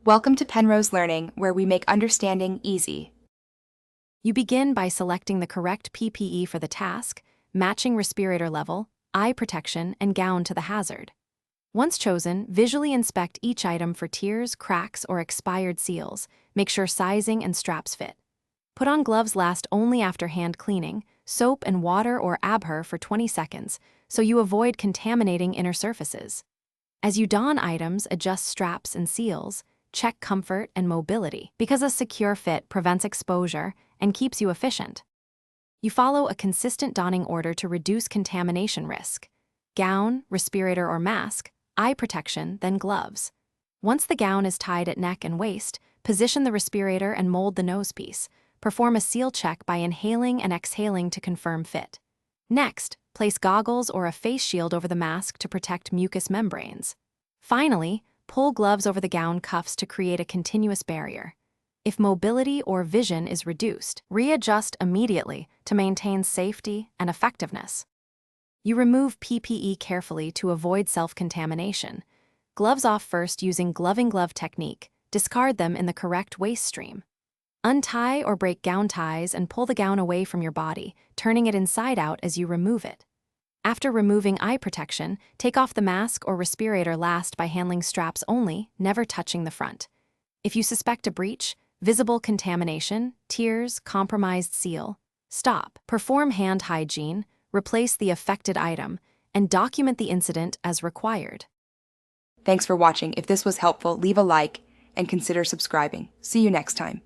Welcome to Penrose Learning, where we make understanding easy. You begin by selecting the correct PPE for the task, matching respirator level, eye protection, and gown to the hazard. Once chosen, visually inspect each item for tears, cracks, or expired seals. Make sure sizing and straps fit. Put on gloves last only after hand cleaning, soap and water or Abher for 20 seconds, so you avoid contaminating inner surfaces. As you don items, adjust straps and seals. Check comfort and mobility, because a secure fit prevents exposure and keeps you efficient. You follow a consistent donning order to reduce contamination risk. Gown, respirator or mask, eye protection, then gloves. Once the gown is tied at neck and waist, position the respirator and mold the nosepiece. Perform a seal check by inhaling and exhaling to confirm fit. Next, place goggles or a face shield over the mask to protect mucous membranes. Finally, pull gloves over the gown cuffs to create a continuous barrier. If mobility or vision is reduced, readjust immediately to maintain safety and effectiveness. You remove PPE carefully to avoid self-contamination. Gloves off first using gloving glove technique. Discard them in the correct waste stream. Untie or break gown ties and pull the gown away from your body, turning it inside out as you remove it. After removing eye protection, take off the mask or respirator last by handling straps only, never touching the front. If you suspect a breach, visible contamination, tears, compromised seal, stop. Perform hand hygiene, replace the affected item, and document the incident as required. Thanks for watching. If this was helpful, leave a like and consider subscribing. See you next time.